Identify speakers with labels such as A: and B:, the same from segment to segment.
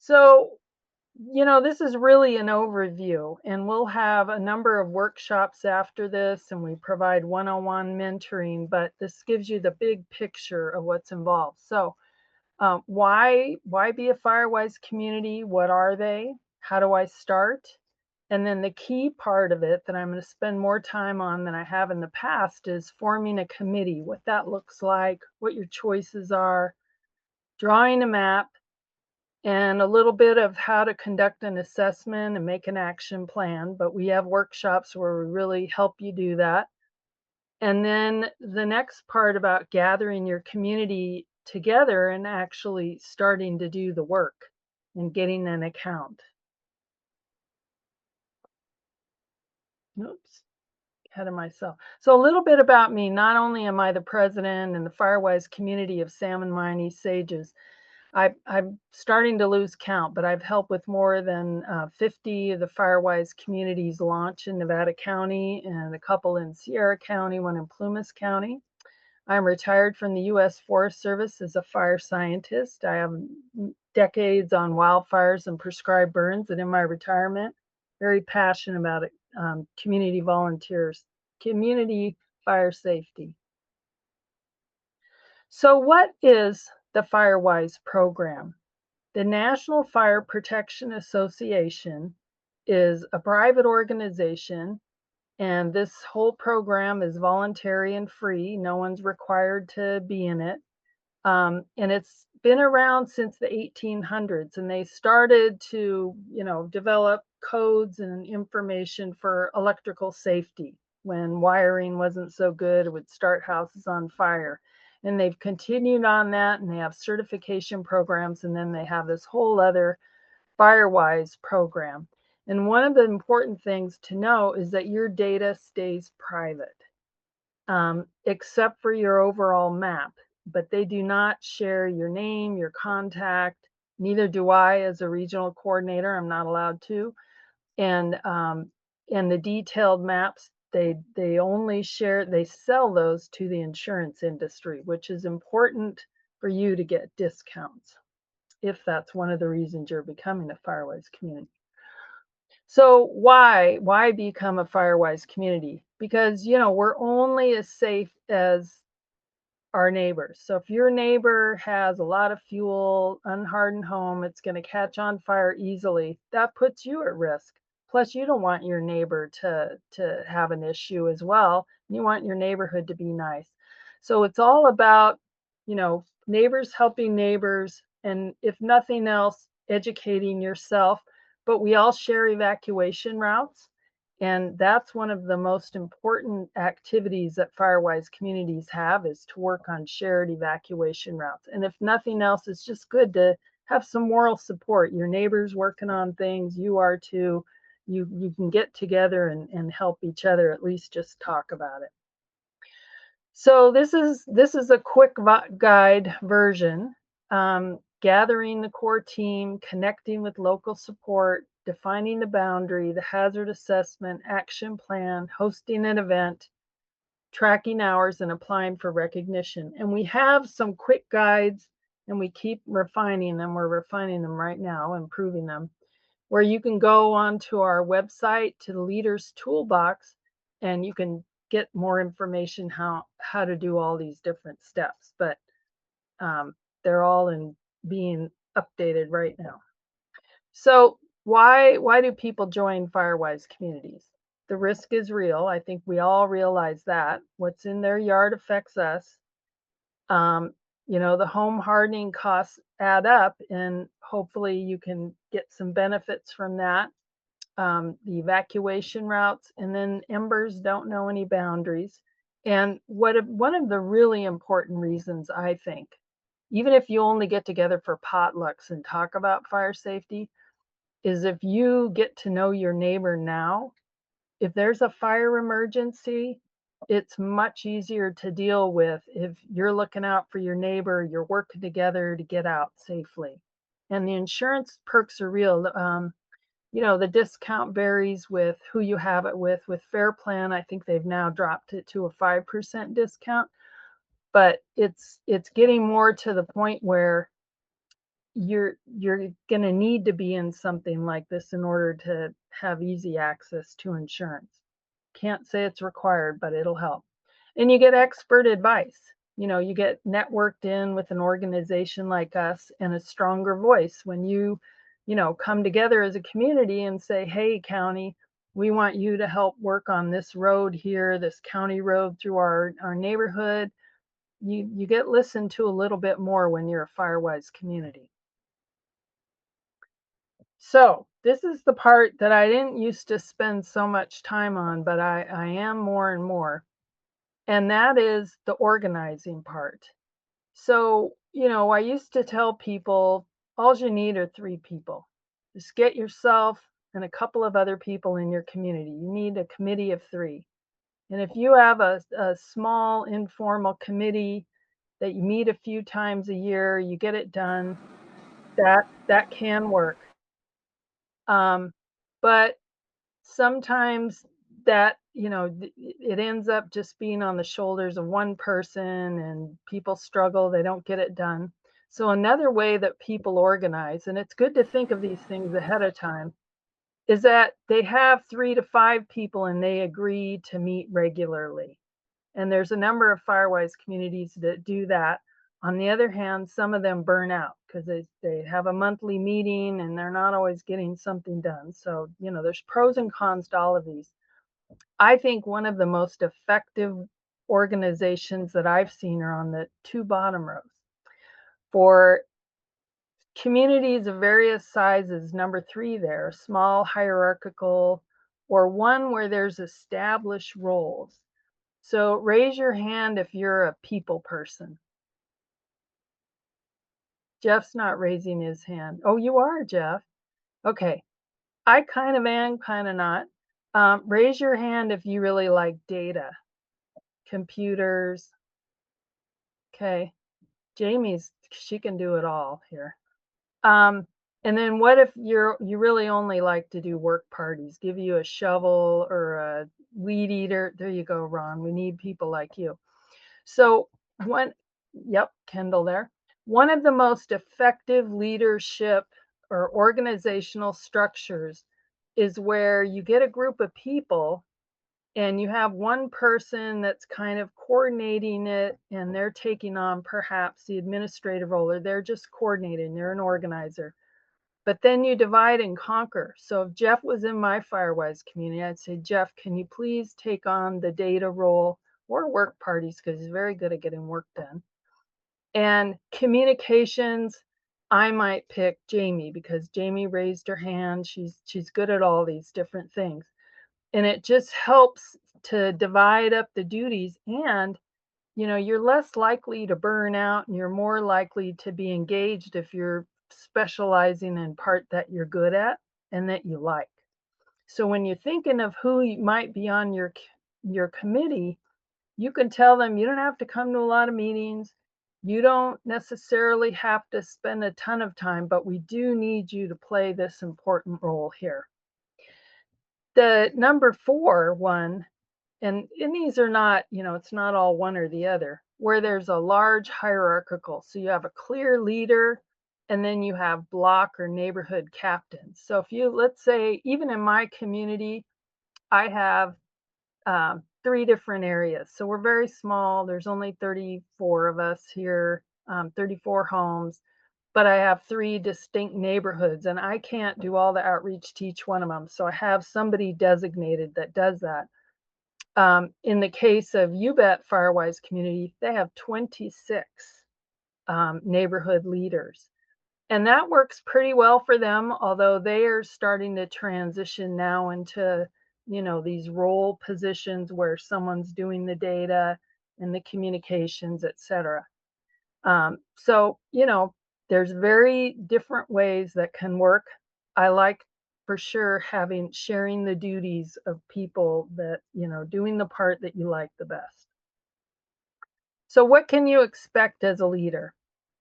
A: So, this is really an overview, and we'll have a number of workshops after this, and we provide one-on-one mentoring, but this gives you the big picture of what's involved. So, why be a Firewise community? What are they? How do I start? And then the key part of it that I'm going to spend more time on than I have in the past is forming a committee, what that looks like, what your choices are, drawing a map, and a little bit of how to conduct an assessment and make an action plan. But we have workshops where we really help you do that. And then the next part about gathering your community together and actually starting to do the work and getting an account. Oops, ahead of myself. So a little bit about me. Not only am I the president and the Firewise community of Salmon Mine East Sages, I'm starting to lose count, but I've helped with more than 50 of the Firewise communities launch in Nevada County and a couple in Sierra County, one in Plumas County. I'm retired from the U.S. Forest Service as a fire scientist. I have decades on wildfires and prescribed burns, and in my retirement, very passionate about it, community volunteers, community fire safety. So what is the Firewise program? The National Fire Protection Association is a private organization, and this whole program is voluntary and free. No one's required to be in it. And it's been around since the 1800s, and they started to, develop codes and information for electrical safety. When wiring wasn't so good, it would start houses on fire. And they've continued on that, and they have certification programs, and then they have this whole other Firewise program. And one of the important things to know is that your data stays private, except for your overall map. But they do not share your name, your contact. Neither do I as a regional coordinator. I'm not allowed to. And the detailed maps, they only share, they sell those to the insurance industry, which is important for you to get discounts if that's one of the reasons you're becoming a Firewise community. So why become a Firewise community? Because we're only as safe as our neighbors. So if your neighbor has a lot of fuel, unhardened home, it's going to catch on fire easily. That puts you at risk. Plus, you don't want your neighbor to have an issue as well. You want your neighborhood to be nice. So it's all about, neighbors helping neighbors, and if nothing else, educating yourself. But we all share evacuation routes. And that's one of the most important activities that Firewise communities have, is to work on shared evacuation routes. And if nothing else, it's just good to have some moral support. Your neighbor's working on things, you are too. You can get together and help each other, at least just talk about it. So this is a quick guide version. Gathering the core team, connecting with local support, defining the boundary, the hazard assessment, action plan, hosting an event, tracking hours, and applying for recognition. And we have some quick guides, and we keep refining them. We're refining them right now, improving them, where you can go onto our website to the Leaders Toolbox, and you can get more information how to do all these different steps. But they're all being updated right now. So why do people join Firewise communities? The risk is real. I think we all realize that. What's in their yard affects us. The home hardening costs add up, and hopefully you can get some benefits from that. The evacuation routes, and then embers don't know any boundaries. And one of the really important reasons, I think, even if you only get together for potlucks and talk about fire safety, is if you get to know your neighbor now, if there's a fire emergency, it's much easier to deal with if you're looking out for your neighbor, you're working together to get out safely. And the insurance perks are real. The discount varies with who you have it with. With Fair Plan, I think they've now dropped it to a 5% discount, but it's getting more to the point where you're going to need to be in something like this in order to have easy access to insurance. Can't say it's required, but it'll help. And you get expert advice. You get networked in with an organization like us and a stronger voice when you come together as a community and say, hey, county, we want you to help work on this road here, this county road through our neighborhood. You get listened to a little bit more when you're a Firewise community. So this is the part that I didn't used to spend so much time on, but I am more and more. And that is the organizing part. So, I used to tell people all you need are 3 people. Just get yourself and a couple of other people in your community. You need a committee of 3. And if you have a small informal committee that you meet a few times a year, you get it done, that can work. But sometimes that, it ends up just being on the shoulders of one person and people struggle, they don't get it done. So another way that people organize, and it's good to think of these things ahead of time, is that they have 3 to 5 people and they agree to meet regularly. And there's a number of Firewise communities that do that. On the other hand, some of them burn out because they have a monthly meeting and they're not always getting something done. So, there's pros and cons to all of these. I think one of the most effective organizations that I've seen are on the 2 bottom rows. For communities of various sizes, number 3 there, small, hierarchical, or one where there's established roles. So raise your hand if you're a people person. Jeff's not raising his hand. Oh, you are, Jeff. Okay. I kind of am, kind of not. Raise your hand if you really like data, computers. Okay. She can do it all here. And then what if you really only like to do work parties? Give you a shovel or a weed eater. There you go, Ron. We need people like you. So yep, Kendall there. One of the most effective leadership or organizational structures is where you get a group of people and you have one person that's kind of coordinating it and they're taking on perhaps the administrative role, or they're just coordinating, they're an organizer. But then you divide and conquer. So if Jeff was in my Firewise community, I'd say, Jeff, can you please take on the data role or work parties, because he's very good at getting work done. And communications, I might pick Jamie because Jamie raised her hand. She's good at all these different things. And it just helps to divide up the duties, and you're less likely to burn out and you're more likely to be engaged if you're specializing in part that you're good at and that you like. So when you're thinking of who might be on your committee, you can tell them you don't have to come to a lot of meetings. You don't necessarily have to spend a ton of time, but we do need you to play this important role here. The number 4 one, and these are not, it's not all one or the other, where there's a large hierarchical. So you have a clear leader and then you have block or neighborhood captains. So let's say, even in my community, I have 3 different areas. So we're very small. There's only 34 of us here, 34 homes, but I have 3 distinct neighborhoods and I can't do all the outreach to each one of them. So I have somebody designated that does that. In the case of UBET Firewise community, they have 26 neighborhood leaders. And that works pretty well for them, although they are starting to transition now into, these role positions where someone's doing the data and the communications, etc. So, there's very different ways that can work. I like for sure sharing the duties of people that, doing the part that you like the best. So what can you expect as a leader?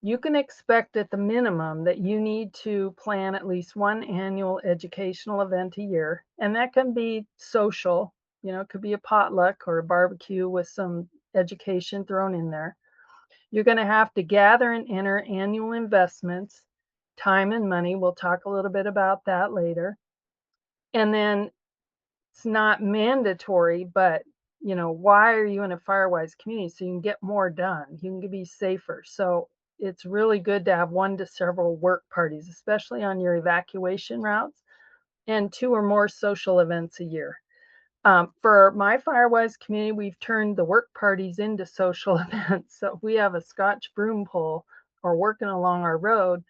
A: You can expect at the minimum that you need to plan at least one annual educational event a year. And that can be social, it could be a potluck or a barbecue with some education thrown in there. You're going to have to gather and enter annual investments. time and money. We'll talk a little bit about that later. And then it's not mandatory, but why are you in a Firewise community? So you can get more done. You can be safer. So it's really good to have 1 to several work parties, especially on your evacuation routes, and 2 or more social events a year. For my Firewise community, we've turned the work parties into social events. So if we have a Scotch broom pull or working along our road,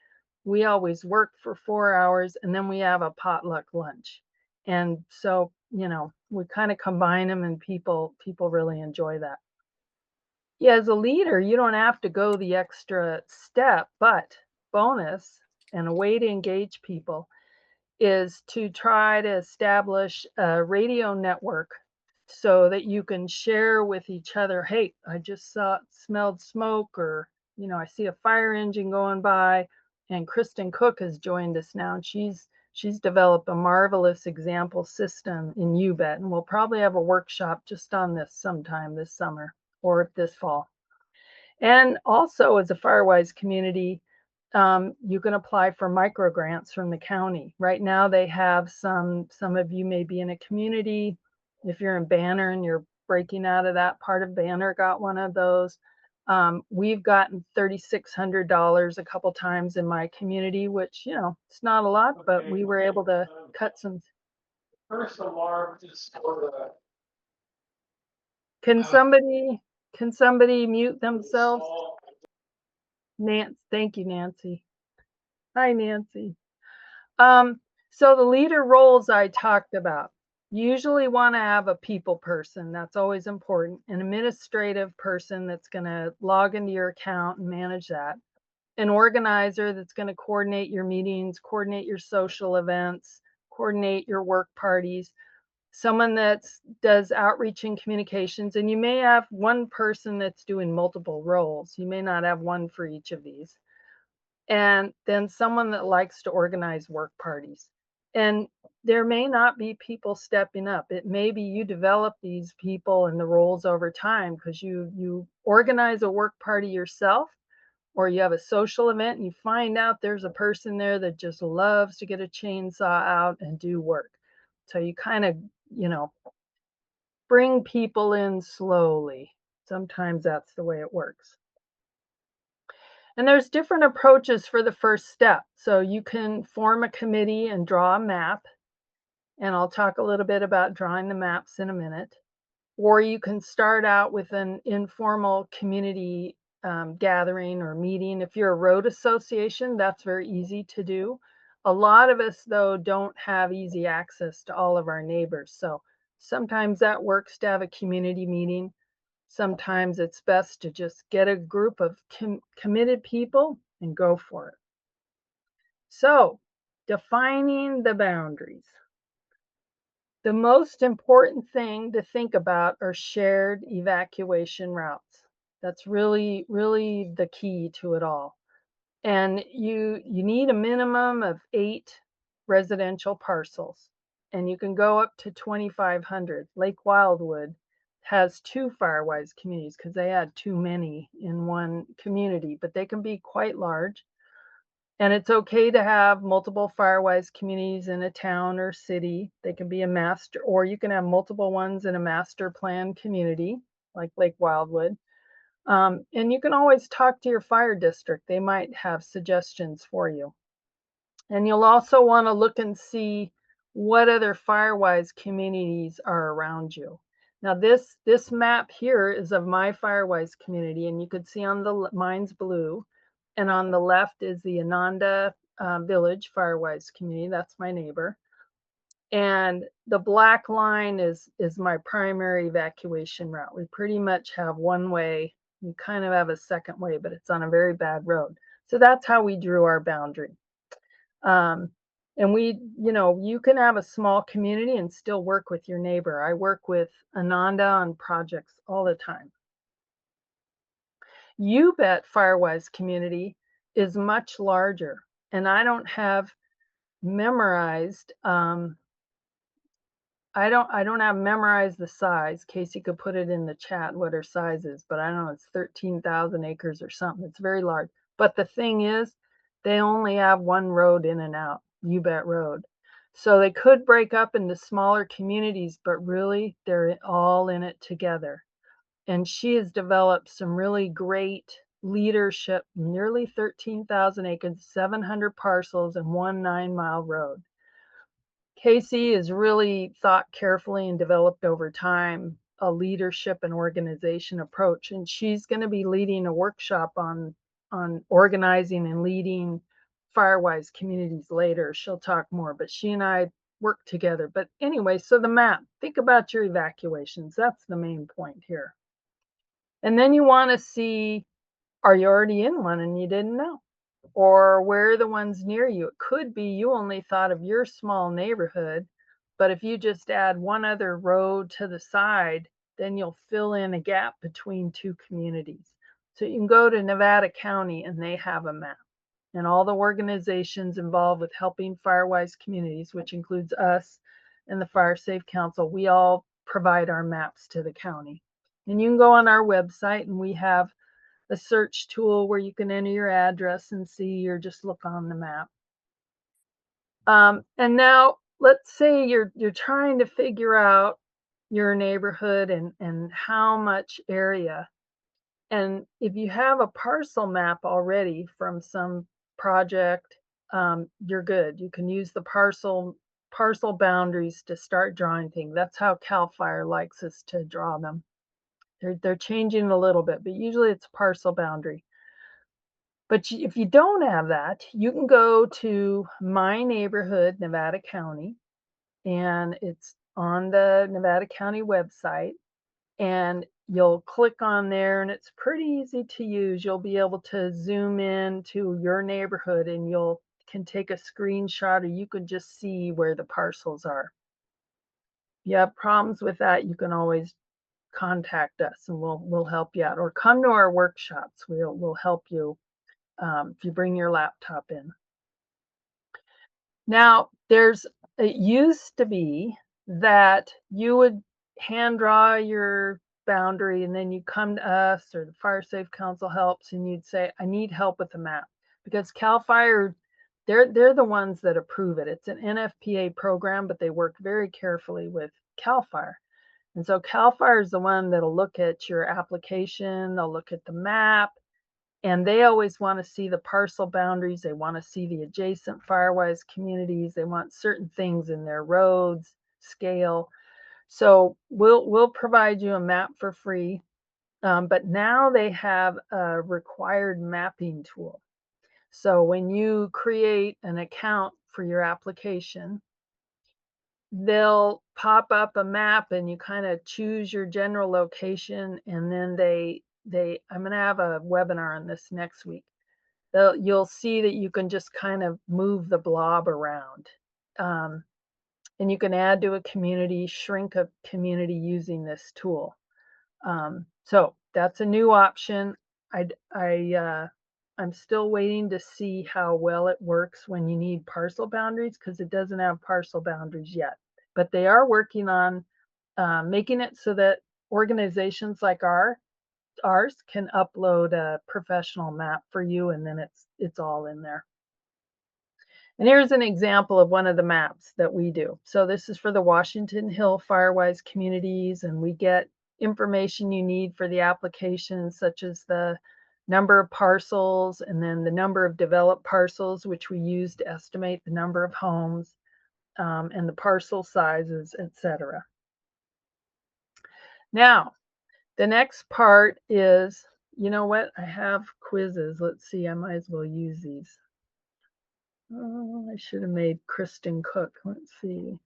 A: we always work for 4 hours and then we have a potluck lunch. And so, we kind of combine them, and people really enjoy that. Yeah, as a leader, you don't have to go the extra step, but bonus and a way to engage people is to try to establish a radio network so that you can share with each other, hey, I just smelled smoke, or I see a fire engine going by. And Kristen Cook has joined us now, and she's developed a marvelous example system in UBET, and we'll probably have a workshop just on this sometime this summer or this fall. And also, as a Firewise community, you can apply for micro grants from the county. Right now, they have some of you may be in a community. If you're in Banner and you're breaking out of that part of Banner, got one of those. We've gotten $3,600 a couple times in my community, which, it's not a lot, but we were able to cut some.
B: First alarm is for the.
A: Can somebody mute themselves? Thank you, Nancy. Hi, Nancy. So the leader roles I talked about. You usually want to have a people person. That's always important. An administrative person that's going to log into your account and manage that. An organizer that's going to coordinate your meetings, coordinate your social events, coordinate your work parties. Someone that does outreach and communications. And you may have one person that's doing multiple roles. You may not have one for each of these. And then someone that likes to organize work parties. And there may not be people stepping up. It may be you develop these people and the roles over time because you organize a work party yourself, or you have a social event and you find out there's a person there that just loves to get a chainsaw out and do work. So you kind of, bring people in slowly. Sometimes that's the way it works. And there's different approaches for the first step. So you can form a committee and draw a map. And I'll talk a little bit about drawing the maps in a minute. Or you can start out with an informal community gathering or meeting. If you're a road association, that's very easy to do. A lot of us, though, don't have easy access to all of our neighbors. So sometimes that works to have a community meeting. Sometimes it's best to just get a group of committed people and go for it. So, defining the boundaries. The most important thing to think about are shared evacuation routes. That's really, really the key to it all. And you need a minimum of 8 residential parcels, and you can go up to 2,500. Lake Wildwood has 2 Firewise communities because they had too many in one community, but they can be quite large. And it's okay to have multiple Firewise communities in a town or city. They can be a master, or you can have multiple ones in a master plan community like Lake Wildwood. And you can always talk to your fire district. They might have suggestions for you. And you'll also want to look and see what other Firewise communities are around you. Now this map here is of my Firewise community, and you could see on mine's blue, and on the left is the Ananda Village Firewise community. That's my neighbor. And the black line is my primary evacuation route. We pretty much have one way. We kind of have a second way, but it's on a very bad road. So that's how we drew our boundary. And you can have a small community and still work with your neighbor. I work with Ananda on projects all the time. UBET Firewise community is much larger, and I don't have memorized. I don't have memorized the size. Casey could put it in the chat what her size is, but I don't know, it's 13,000 acres or something. It's very large. But the thing is, They only have one road in and out, You Bet Road. So they could break up into smaller communities, but really they're all in it together. And she has developed some really great leadership, nearly 13,000 acres, 700 parcels, and one 9-mile road. Casey has really thought carefully and developed over time a leadership and organization approach, and she's going to be leading a workshop on organizing and leading Firewise communities later. She'll talk more, but she and I work together. But anyway, so the map, think about your evacuations. That's the main point here. And then you want to see, are you already in one and you didn't know? Or where are the ones near you? It could be you only thought of your small neighborhood, but if you just add one other road to the side, then you'll fill in a gap between two communities. So you can go to Nevada County and they have a map. And all the organizations involved with helping Firewise communities, which includes us and the Fire Safe Council, we all provide our maps to the county. And you can go on our website and we have a search tool where you can enter your address and see, or just look on the map. And now let's say you're trying to figure out your neighborhood and how much area. And if you have a parcel map already from some project, you're good. You can use the parcel boundaries to start drawing things. That's how CAL FIRE likes us to draw them. They're changing a little bit, but usually it's parcel boundary. But if you don't have that, you can go to My Neighborhood, Nevada County, and it's on the Nevada County website. And you'll click on there, and it's pretty easy to use. You'll be able to zoom in to your neighborhood, and you can take a screenshot, or you can just see where the parcels are. If you have problems with that, you can always contact us, and we'll help you out, or come to our workshops. We'll help you if you bring your laptop in. Now, it used to be that you would hand draw your boundary and then you come to us, or the Fire Safe Council helps, and you'd say, I need help with the map. Because CAL FIRE, they're the ones that approve it. It's an NFPA program, but they work very carefully with CAL FIRE. And so CAL FIRE is the one that'll look at your application, they'll look at the map, and they always want to see the parcel boundaries. They want to see the adjacent Firewise communities. They want certain things in their roads, scale. So we'll provide you a map for free. But now they have a required mapping tool. So when you create an account for your application, they'll pop up a map and you kind of choose your general location, and then I'm going to have a webinar on this next week. You'll see that you can just kind of move the blob around. And you can add to a community, shrink a community using this tool. So that's a new option. I'm still waiting to see how well it works when you need parcel boundaries, because it doesn't have parcel boundaries yet. But they are working on making it so that organizations like ours can upload a professional map for you, and then it's all in there. And here's an example of one of the maps that we do. So this is for the Washington Hill Firewise communities, and we get information you need for the application, such as the number of parcels and then the number of developed parcels, which we use to estimate the number of homes, and the parcel sizes, etc. Now, the next part is, you know what? I have quizzes. Let's see, I might as well use these. Oh, I should have made Kristen Cook. Let's see.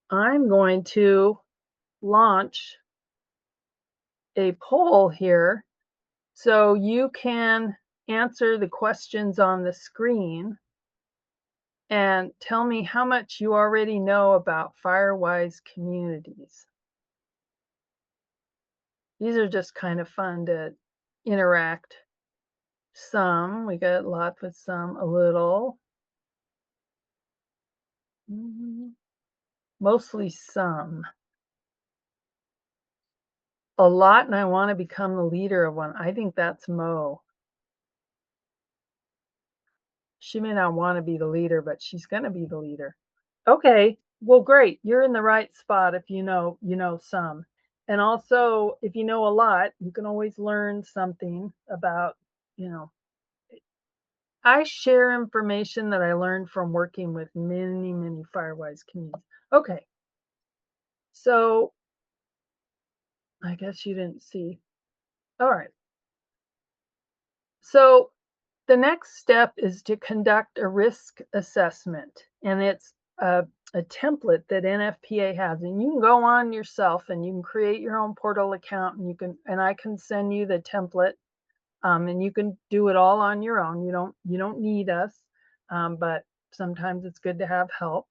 A: I'm going to launch a poll here so you can answer the questions on the screen and tell me how much you already know about Firewise communities. These are just kind of fun to interact. Some, we got lots with some, a little. Mostly some. a lot, and I want to become the leader of one. I think that's Mo. She may not want to be the leader, but she's going to be the leader. Okay, well, great. You're in the right spot if you know some. And also, if you know a lot, you can always learn something about, you know, I share information that I learned from working with many, many Firewise communities. Okay, so I guess you didn't see. All right. So the next step is to conduct a risk assessment, and it's a template that NFPA has, and you can go on yourself and you can create your own portal account, and I can send you the template, and you can do it all on your own. You don't need us, but sometimes it's good to have help.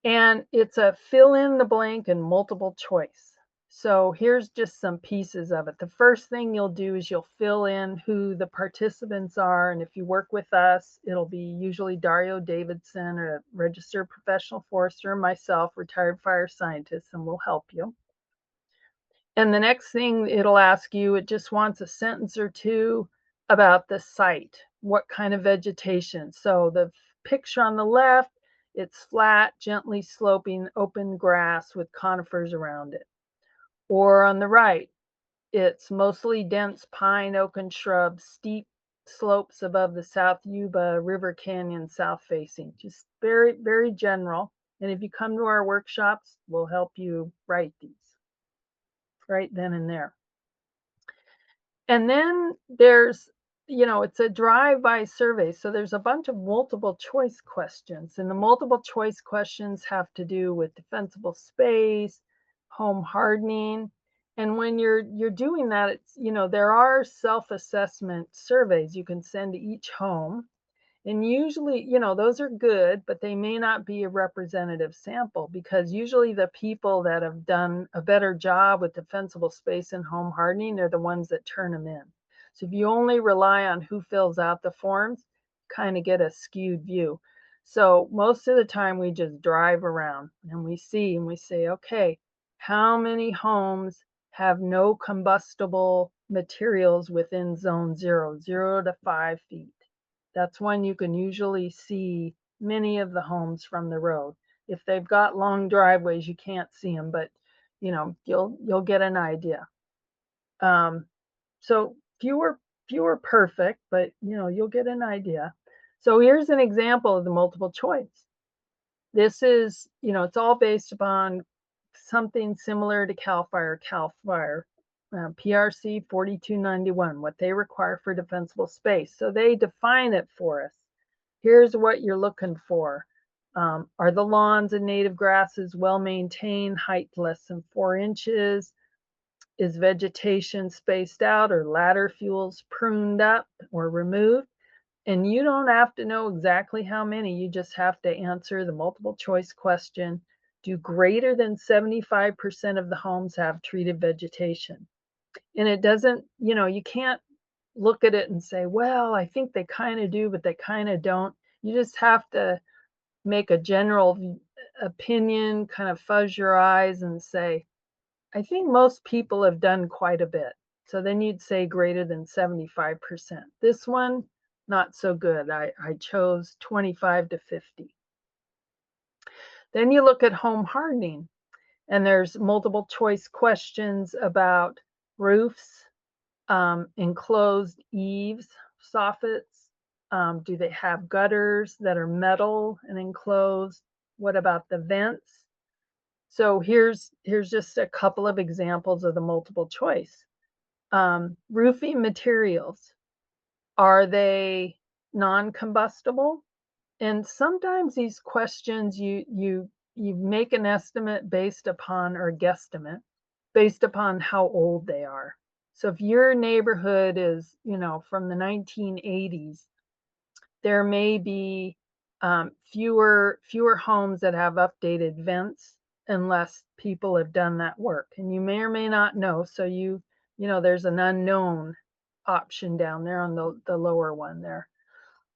A: And it's a fill in the blank and multiple choice. So here's just some pieces of it. The first thing you'll do is you'll fill in who the participants are. And if you work with us, it'll be usually Dario Davidson, or a registered professional forester, myself, retired fire scientist, and we'll help you. And the next thing it'll ask you, it just wants a sentence or two about the site. What kind of vegetation? So the picture on the left, it's flat, gently sloping, open grass with conifers around it. Or on the right, it's mostly dense pine, oak, and shrubs, steep slopes above the South Yuba River Canyon south facing. Just very, very general. And if you come to our workshops, we'll help you write these right then and there. And then there's, it's a drive-by survey. So there's a bunch of multiple choice questions. And the multiple choice questions have to do with defensible space, home hardening. And when you're doing that, there are self-assessment surveys you can send to each home. And usually, those are good, but they may not be a representative sample, because usually the people that have done a better job with defensible space and home hardening are the ones that turn them in. So if you only rely on who fills out the forms, kind of get a skewed view. So most of the time we just drive around and we see and we say, okay, how many homes have no combustible materials within zone 0 to 5 feet? That's when you can usually see many of the homes from the road. If they've got long driveways, you can't see them, but you'll get an idea. So fewer perfect, but you'll get an idea. So here's an example of the multiple choice. This is, it's all based upon something similar to CAL FIRE, PRC 4291, what they require for defensible space. So they define it for us. Here's what you're looking for. Are the lawns and native grasses well maintained, height less than 4 inches? Is vegetation spaced out or ladder fuels pruned up or removed? And you don't have to know exactly how many, you just have to answer the multiple choice question. Do greater than 75% of the homes have treated vegetation? And it doesn't, you can't look at it and say, well, I think they kind of do, but they kind of don't. You just have to make a general opinion, kind of fuzz your eyes and say, I think most people have done quite a bit. So then you'd say greater than 75%. This one, not so good. I chose 25 to 50. Then you look at home hardening, and there's multiple choice questions about roofs, enclosed eaves, soffits. Do they have gutters that are metal and enclosed? What about the vents? So here's just a couple of examples of the multiple choice. Roofing materials, are they non-combustible? And sometimes these questions you make an estimate based upon, or guesstimate based upon how old they are. So if your neighborhood is, from the 1980s, there may be fewer homes that have updated vents unless people have done that work. And you may or may not know. So there's an unknown option down there on the lower one there.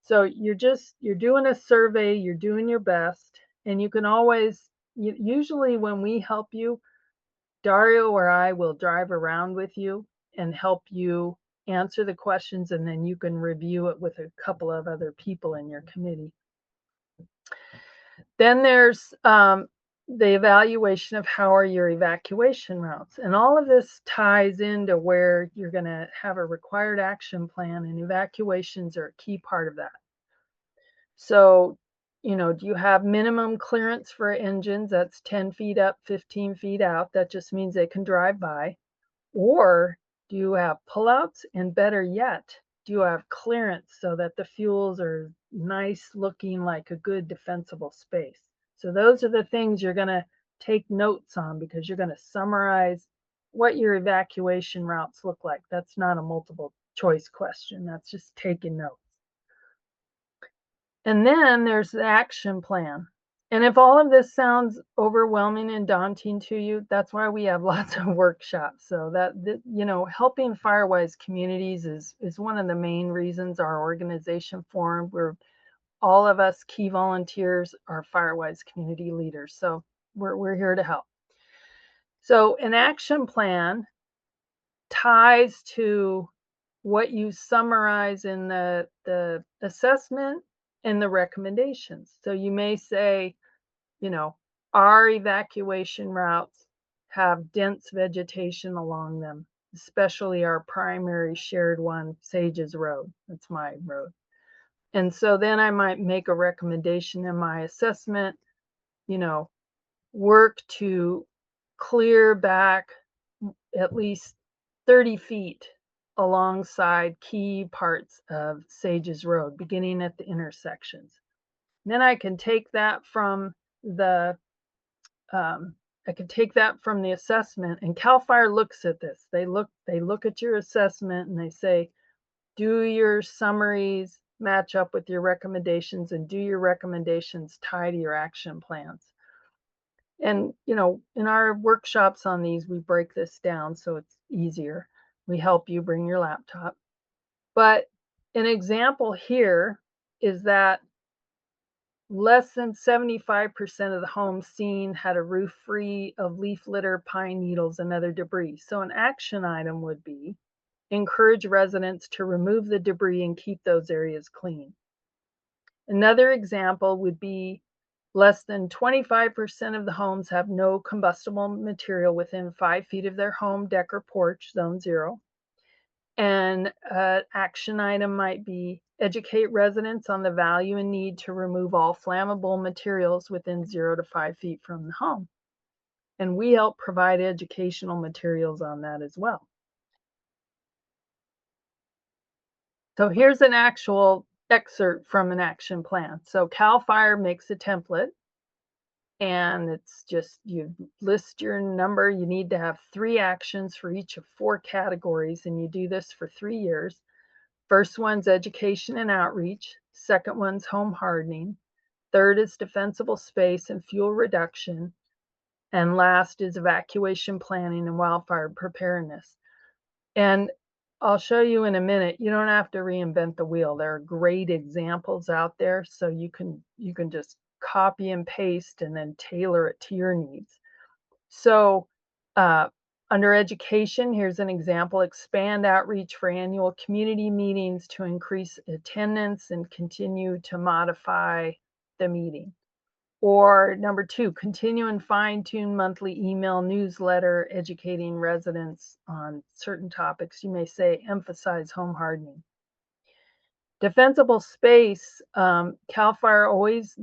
A: So you're doing a survey, you're doing your best, and you can always, usually when we help you, Dario or I will drive around with you and help you answer the questions, and then you can review it with a couple of other people in your committee. Then there's the evaluation of how are your evacuation routes. And all of this ties into where you're going to have a required action plan, and evacuations are a key part of that. So, do you have minimum clearance for engines? That's 10 feet up, 15 feet out. That just means they can drive by. Or do you have pullouts? And better yet, do you have clearance so that the fuels are nice looking like a good defensible space? So those are the things you're going to take notes on, because you're going to summarize what your evacuation routes look like. That's not a multiple choice question. That's just taking notes. And then there's the action plan. And if all of this sounds overwhelming and daunting to you, that's why we have lots of workshops. So that, helping Firewise communities is one of the main reasons our organization formed. We're all of us key volunteers are Firewise community leaders. So we're here to help. So an action plan ties to what you summarize in the assessment and the recommendations. So you may say, our evacuation routes have dense vegetation along them, especially our primary shared one, Sages Road. That's my road. And so then I might make a recommendation in my assessment, work to clear back at least 30 feet alongside key parts of Sages Road, beginning at the intersections. Then I can take that from the assessment, and CAL FIRE looks at this. They look at your assessment and they say, do your summaries match up with your recommendations, and do your recommendations tie to your action plans? And, in our workshops on these, we break this down so it's easier. We help you bring your laptop. But an example here is that less than 75% of the homes seen had a roof free of leaf litter, pine needles, and other debris. So an action item would be encourage residents to remove the debris and keep those areas clean. Another example would be less than 25% of the homes have no combustible material within 5 feet of their home, deck, or porch, zone 0. And an action item might be educate residents on the value and need to remove all flammable materials within 0 to 5 feet from the home. And we help provide educational materials on that as well. So here's an actual excerpt from an action plan. So CAL FIRE makes a template, and it's just, you list your number. You need to have 3 actions for each of 4 categories, and you do this for 3 years. First one's education and outreach. Second one's home hardening. Third is defensible space and fuel reduction. And last is evacuation planning and wildfire preparedness. And I'll show you in a minute, you don't have to reinvent the wheel. There are great examples out there, so you can just copy and paste and then tailor it to your needs. So under education, here's an example: expand outreach for annual community meetings to increase attendance and continue to modify the meeting. Or number 2, continue and fine-tune monthly email newsletter educating residents on certain topics. You may say emphasize home hardening. Defensible space, CAL FIRE always,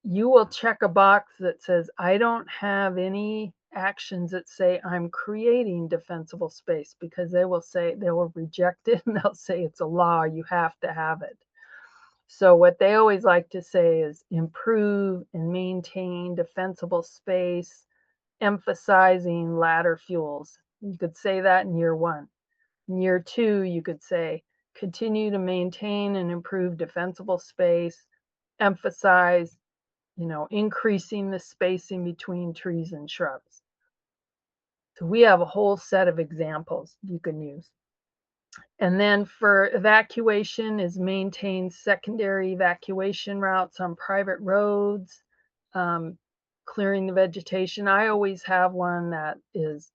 A: you will check a box that says, I don't have any actions that say I'm creating defensible space, because they will reject it and they'll say it's a law, you have to have it. So what they always like to say is improve and maintain defensible space, emphasizing ladder fuels. You could say that in year 1. In year 2, you could say continue to maintain and improve defensible space, emphasize, increasing the spacing between trees and shrubs. So we have a whole set of examples you can use. And then for evacuation is maintain secondary evacuation routes on private roads. clearing the vegetation. I always have one that is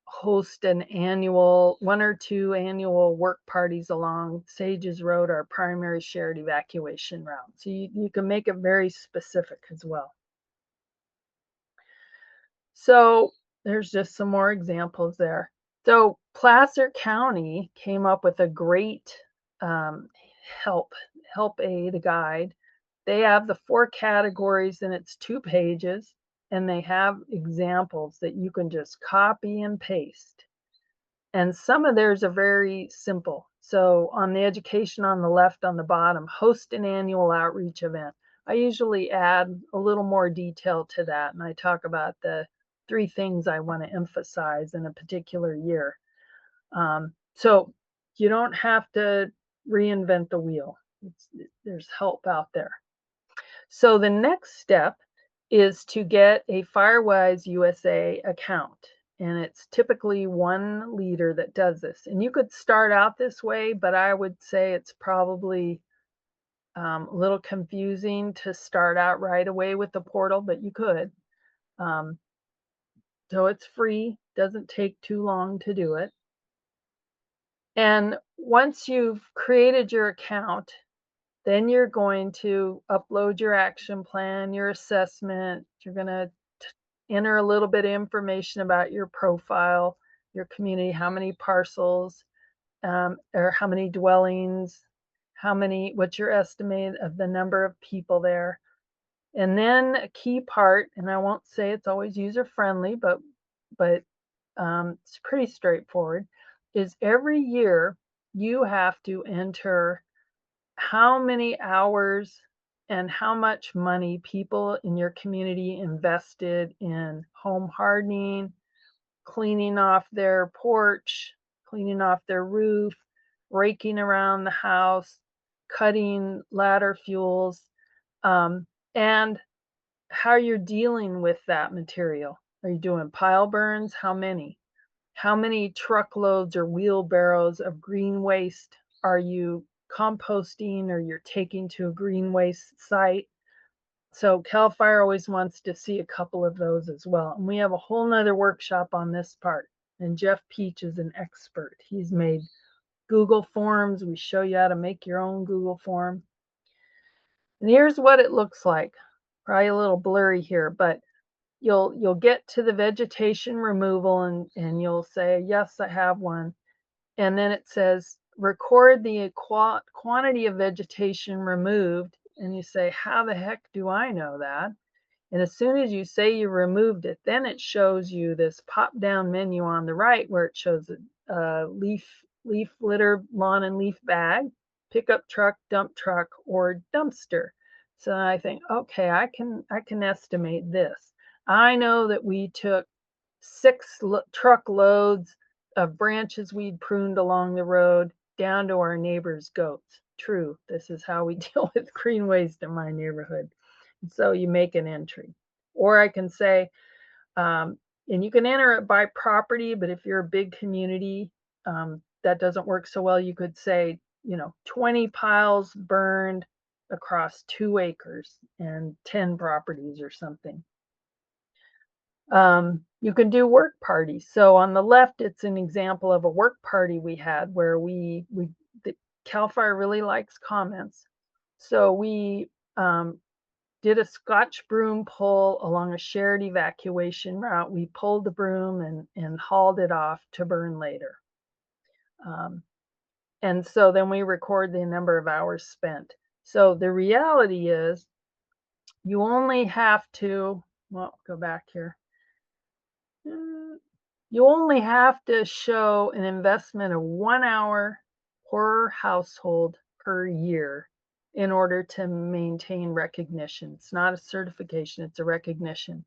A: host an annual, 1 or 2 annual work parties along Sages Road, our primary shared evacuation route. So you can make it very specific as well. So there's just some more examples there. So Placer County came up with a great um, help aid guide. They have the 4 categories and it's 2 pages, and they have examples that you can just copy and paste. And some of theirs are very simple. So on the education on the left, on the bottom, host an annual outreach event. I usually add a little more detail to that, and I talk about the 3 things I want to emphasize in a particular year. So you don't have to reinvent the wheel. There's help out there. So the next step is to get a Firewise USA account. And it's typically one leader that does this. And you could start out this way, but I would say it's probably a little confusing to start out right away with the portal, but you could. So it's free, doesn't take too long to do it. And once you've created your account, then you're going to upload your action plan, your assessment. You're going to enter a little bit of information about your profile, your community, how many parcels, or how many dwellings, what's your estimate of the number of people there. And then a key part, and I won't say it's always user friendly, but it's pretty straightforward, is every year you have to enter how many hours and how much money people in your community invested in home hardening, cleaning off their porch, cleaning off their roof, raking around the house, cutting ladder fuels, and how you're dealing with that material. Are you doing pile burns? How many? How many truckloads or wheelbarrows of green waste are you composting or you're taking to a green waste site? So CAL FIRE always wants to see a couple of those as well. And we have a whole nother workshop on this part. And Jeff Peach is an expert. He's made Google Forms. We show you how to make your own Google form. And here's what it looks like. Probably a little blurry here, but you'll get to the vegetation removal and you'll say, yes, I have one. And then it says, record the quantity of vegetation removed. And you say, how the heck do I know that? And as soon as you say you removed it, then it shows you this pop down menu on the right where it shows a leaf litter, lawn and leaf bag, pickup truck, dump truck, or dumpster. So I think, okay, I can estimate this. I know that we took 6 truckloads of branches we'd pruned along the road down to our neighbor's goats. True, this is how we deal with green waste in my neighborhood. And so you make an entry. Or I can say, and you can enter it by property, but if you're a big community, that doesn't work so well. You could say, 20 piles burned across 2 acres and 10 properties or something. You can do work parties. So on the left, it's an example of a work party we had where the CAL FIRE really likes comments. So we did a Scotch broom pull along a shared evacuation route. We pulled the broom and hauled it off to burn later. And so then we record the number of hours spent. So the reality is you only have to, well, go back here. You only have to show an investment of 1 hour per household per year in order to maintain recognition. It's not a certification, it's a recognition.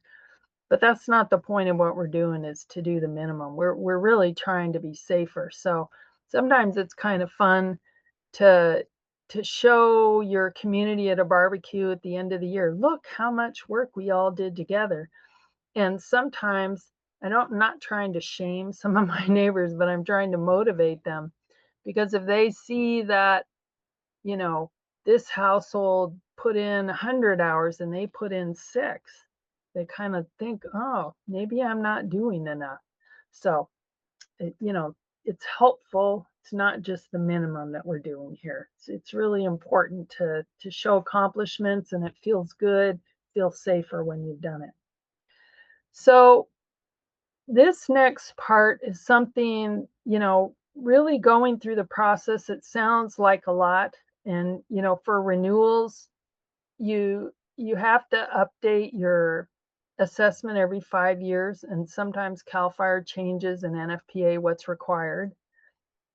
A: But that's not the point of what we're doing, is to do the minimum. We're really trying to be safer. So sometimes it's kind of fun to show your community at a barbecue at the end of the year. Look how much work we all did together. And sometimes I'm not trying to shame some of my neighbors, but I'm trying to motivate them, because if they see that, this household put in 100 hours and they put in 6, They kind of think, oh, maybe I'm not doing enough. So, you know, it's helpful. It's not just the minimum that we're doing here. It's really important to show accomplishments, and it feels good, feels safer when you've done it. So this next part is something, really going through the process. It sounds like a lot. And, for renewals, you have to update your assessment every 5 years, and sometimes CAL FIRE changes and NFPA what's required.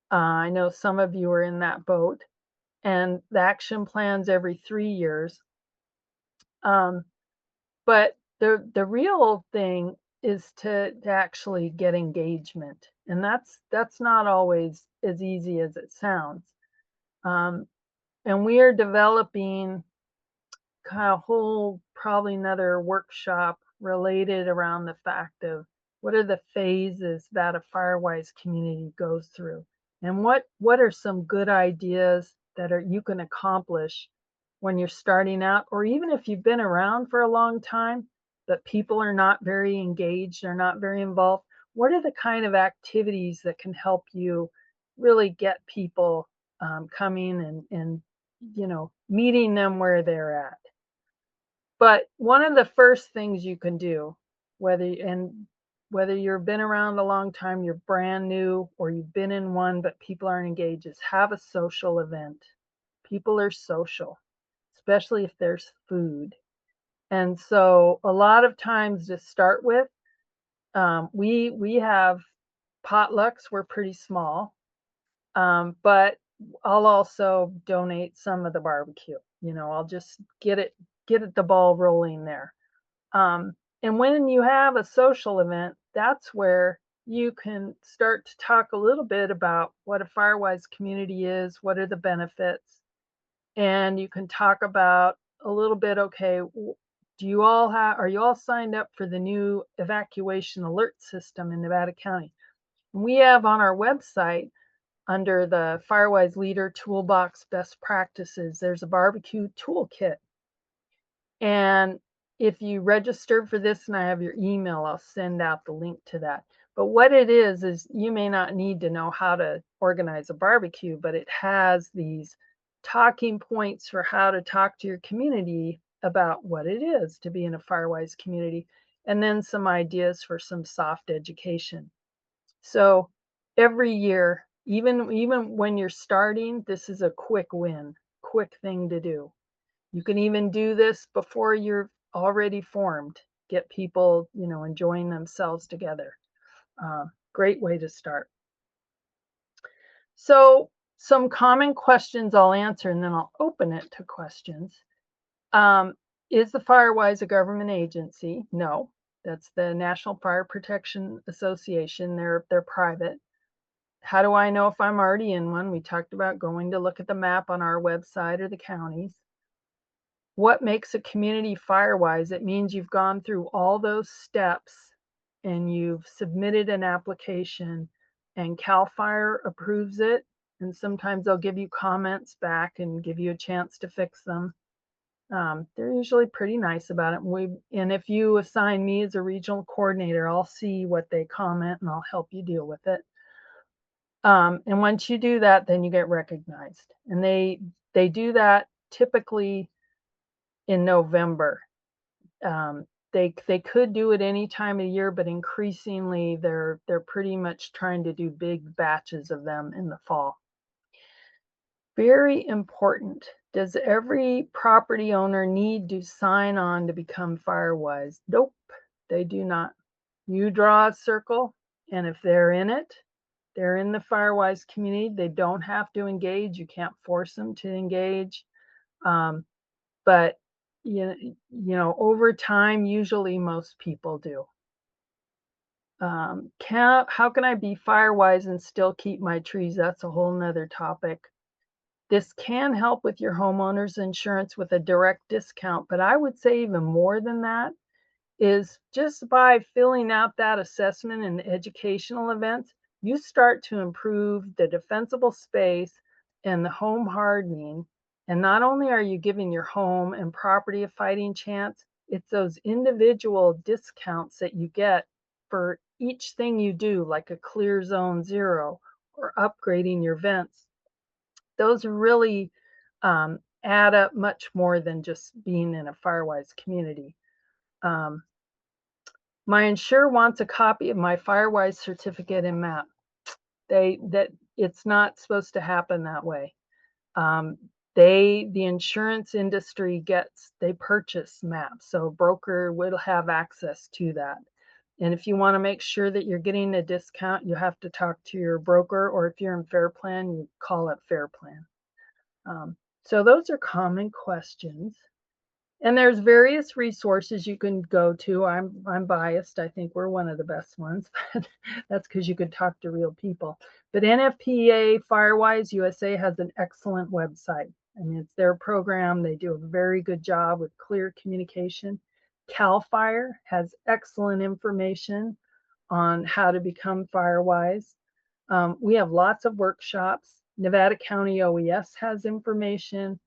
A: I know some of you are in that boat, and the action plans every 3 years. Um, but the real thing is to actually get engagement, and that's not always as easy as it sounds. Um, and we are developing kind of whole, probably another workshop related around the fact of what are the phases that a Firewise community goes through, and what are some good ideas that you can accomplish when you're starting out, or even if you've been around for a long time, but people are not very engaged, they're not very involved. What are the kind of activities that can help you really get people coming and meeting them where they're at? But one of the first things you can do, whether you've been around a long time, you're brand new, or you've been in one but people aren't engaged, is have a social event. People are social, especially if there's food. And so a lot of times, to start with, we have potlucks. We're pretty small, but I'll also donate some of the barbecue. I'll just get the ball rolling there. And when you have a social event, that's where you can start to talk a little bit about what a Firewise community is, what are the benefits, and you can talk about a little bit, okay, are you all signed up for the new evacuation alert system in Nevada County? We have on our website, under the Firewise Leader Toolbox Best Practices, there's a barbecue toolkit. And if you register for this and I have your email, I'll send out the link to that. But what it is you may not need to know how to organize a barbecue, but it has these talking points for how to talk to your community about what it is to be in a Firewise community, and then some ideas for some soft education. So every year, even when you're starting, this is a quick win, quick thing to do. You can even do this before you're already formed. Get people, enjoying themselves together. Great way to start. So some common questions I'll answer, and then I'll open it to questions. Is the Firewise a government agency? No, that's the National Fire Protection Association. They're private. How do I know if I'm already in one? We talked about going to look at the map on our website or the county's. What makes a community Firewise? It means you've gone through all those steps and you've submitted an application, and CAL FIRE approves it. And sometimes they'll give you comments back and give you a chance to fix them. They're usually pretty nice about it. And if you assign me as a regional coordinator, I'll see what they comment and I'll help you deal with it. And once you do that, then you get recognized. And they do that typically in November. They could do it any time of year, but increasingly they're pretty much trying to do big batches of them in the fall. Very important. Does every property owner need to sign on to become Firewise? Nope, they do not. You draw a circle, and if they're in it, they're in the Firewise community. They don't have to engage. You can't force them to engage. But over time, usually most people do. How can I be Firewise and still keep my trees? That's a whole nother topic. This can help with your homeowner's insurance with a direct discount, but I would say even more than that is just by filling out that assessment and the educational events, you start to improve the defensible space and the home hardening. And not only are you giving your home and property a fighting chance, It's those individual discounts that you get for each thing you do, like a clear zone zero or upgrading your vents. Those really add up much more than just being in a Firewise community. My insurer wants a copy of my Firewise certificate and map. That it's not supposed to happen that way. Um, the insurance industry they purchase maps, so a broker will have access to that. And if you want to make sure that you're getting a discount, you have to talk to your broker, or if you're in Fair Plan, you call it Fair Plan. So those are common questions. And there's various resources you can go to. I'm biased. I think we're one of the best ones, but that's because you could talk to real people. But NFPA Firewise USA has an excellent website. I mean, it's their program. They do a very good job with clear communication. CAL FIRE has excellent information on how to become Firewise. We have lots of workshops. Nevada County OES has information,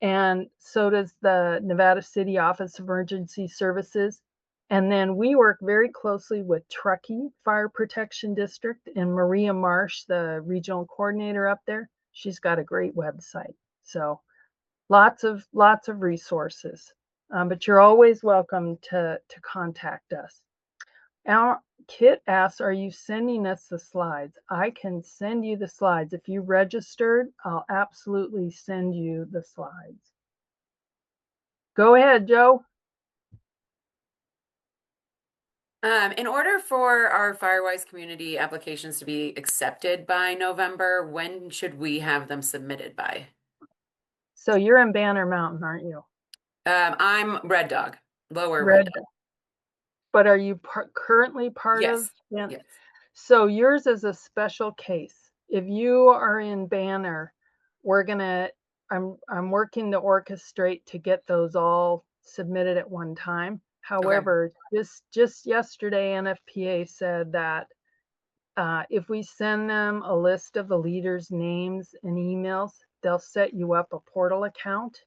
A: and so does the Nevada City Office of Emergency Services. And then we work very closely with Truckee Fire Protection District, and Maria Marsh, the regional coordinator up there. She's got a great website. So lots of resources. But you're always welcome to contact us. Our Kit asks, are you sending us the slides? I can send you the slides. If you registered, I'll absolutely send you the slides. Go ahead, Joe.
C: In order for our Firewise community applications to be accepted by November, when should we have them submitted by?
A: So you're in Banner Mountain, aren't you?
C: I'm Red Dog, lower Red Dog.
A: But are you currently part of?
C: Yes.
A: So yours is a special case. If you are in Banner, I'm working to orchestrate to get those all submitted at one time. However, just yesterday, NFPA said that if we send them a list of the leaders' names and emails, they'll set you up a portal account.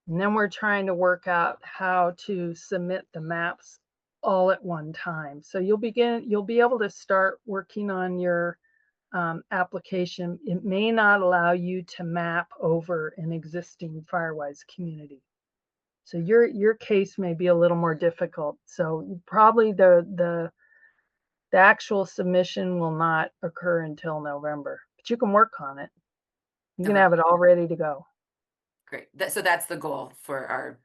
A: And then we're trying to work out how to submit the maps all at one time. So you'll be able to start working on your application. It may not allow you to map over an existing Firewise community. So your case may be a little more difficult. So probably the actual submission will not occur until November, but you can work on it. You can have it all ready to go.
C: Great. So that's the goal for our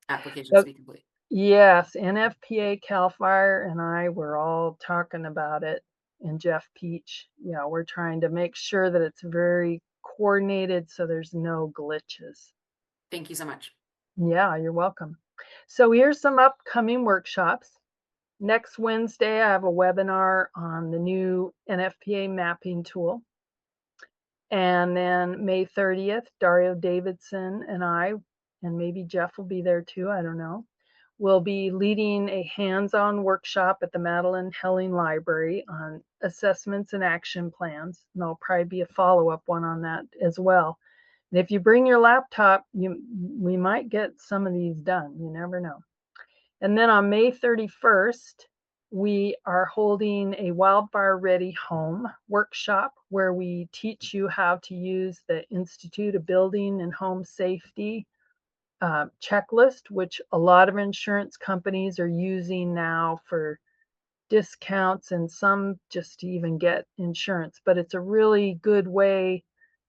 C: applications to be complete.
A: Yes, NFPA, CAL FIRE, and I were all talking about it, and Jeff Peach. Yeah, we're trying to make sure that it's very coordinated so there's no glitches.
C: Thank you so much.
A: Yeah, you're welcome. So here's some upcoming workshops. Next Wednesday, I have a webinar on the new NFPA mapping tool. And then May 30th, Dario Davidson and I, and maybe Jeff will be there too, I don't know, will be leading a hands-on workshop at the Madeline Helling Library on assessments and action plans. And there'll probably be a follow-up one on that as well. And if you bring your laptop, we might get some of these done. You never know. And then on May 31st, we are holding a Wildfire Ready Home workshop where we teach you how to use the Institute of Building and Home Safety checklist, which a lot of insurance companies are using now for discounts and some just to even get insurance. But it's a really good way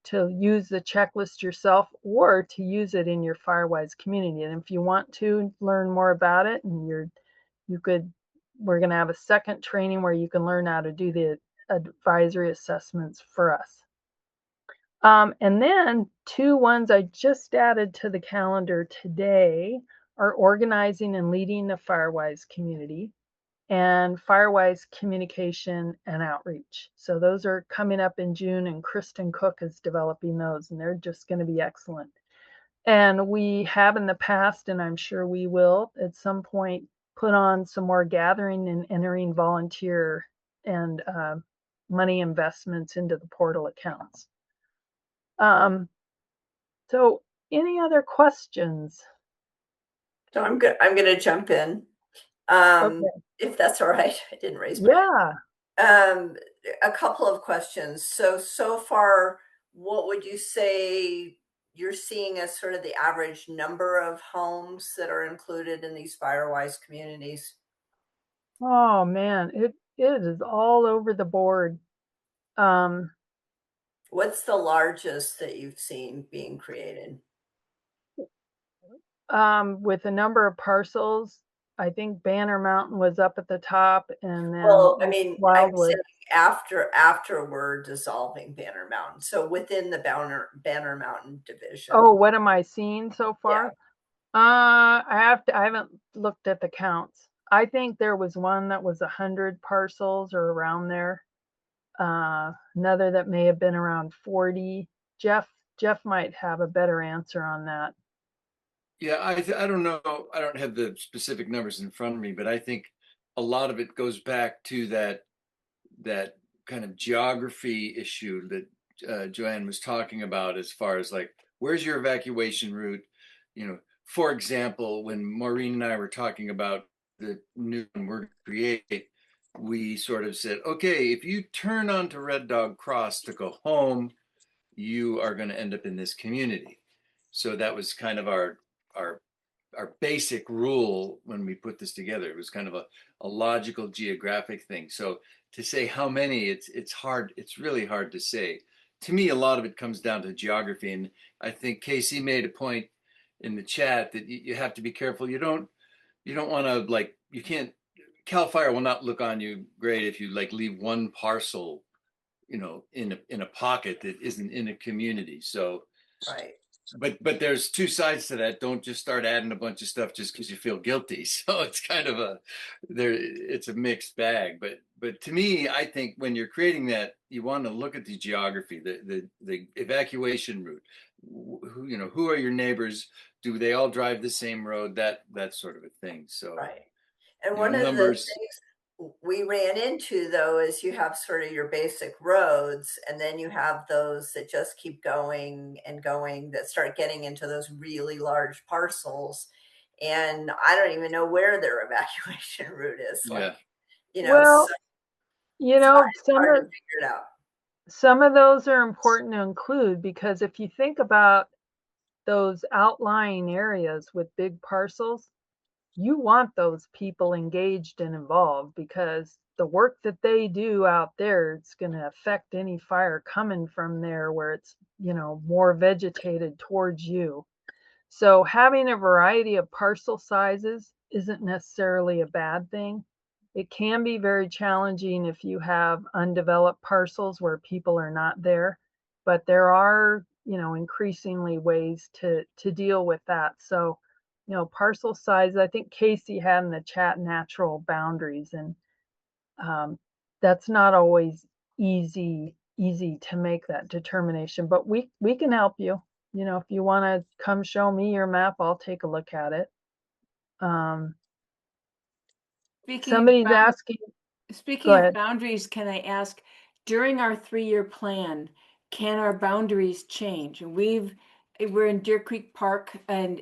A: to use the checklist yourself or to use it in your Firewise community. And if you want to learn more about it, and we're going to have a second training where you can learn how to do the advisory assessments for us. And then two ones I just added to the calendar today are organizing and leading the Firewise community and Firewise communication and outreach. So those are coming up in June, and Kristen Cook is developing those, and they're just going to be excellent. And we have in the past, and I'm sure we will at some point, put on some more gathering and entering volunteer and money investments into the portal accounts. So any other questions?
D: So I'm going to jump in,
A: Okay.
D: if that's all right. I didn't raise my hand.
A: Yeah.
D: A couple of questions. So far, what would you say you're seeing as sort of the average number of homes that are included in these Firewise communities?
A: Oh man, it is all over the board. Um,
D: What's the largest that you've seen being created?
A: with a number of parcels, I think Banner Mountain was up at the top, and then
D: Well, I mean, I'm saying
A: Wildwood.
D: after we're dissolving Banner Mountain, so within the Banner Mountain division.
A: Oh, what am I seeing so
D: Yeah.
A: far? I haven't looked at the counts. I think there was one that was 100 parcels or around there. Another that may have been around 40. Jeff might have a better answer on that.
E: Yeah, I don't know. I don't have the specific numbers in front of me, but I think a lot of it goes back to that kind of geography issue that Joanne was talking about, as far as like, where's your evacuation route? You know, for example, when Maureen and I were talking about the new we're going to create, we sort of said, okay, if you turn onto Red Dog Cross to go home, you are going to end up in this community. So that was kind of our our basic rule when we put this together. It was kind of a logical geographic thing. So to say how many, it's hard. It's really hard to say. To me, a lot of it comes down to geography, and I think Casey made a point in the chat that you have to be careful. You don't want to, like, you can't. Cal Fire will not look on you great if you like leave one parcel, in a pocket that isn't in a community. So,
D: Right.
E: but there's two sides to that. Don't just start adding a bunch of stuff just because you feel guilty. So it's kind of it's a mixed bag. But to me, I think when you're creating that, you want to look at the geography, the evacuation route. Who are your neighbors? Do they all drive the same road? That sort of a thing. So,
D: Right. And one of the
E: numbers.
D: things we ran into, though, is you have sort of your basic roads, and then you have those that just keep going and going, that start getting into those really large parcels. And I don't even know where their evacuation route is.
E: Yeah.
A: Well,
D: So
A: you
D: it's
A: know,
D: hard to figure it out.
A: some of those are important to include, because if you think about those outlying areas with big parcels, you want those people engaged and involved, because the work that they do out there, it's going to affect any fire coming from there where it's, more vegetated towards you. So having a variety of parcel sizes isn't necessarily a bad thing. It can be very challenging if you have undeveloped parcels where people are not there, but there are, increasingly ways to deal with that. So, parcel size, I think Casey had in the chat natural boundaries, and that's not always easy to make that determination, but we can help you. If you want to come show me your map, I'll take a look at it. Somebody's asking.
F: Speaking
A: Go
F: of
A: ahead.
F: boundaries, can I ask, during our 3-year plan, can our boundaries change? And we're in Deer Creek Park, and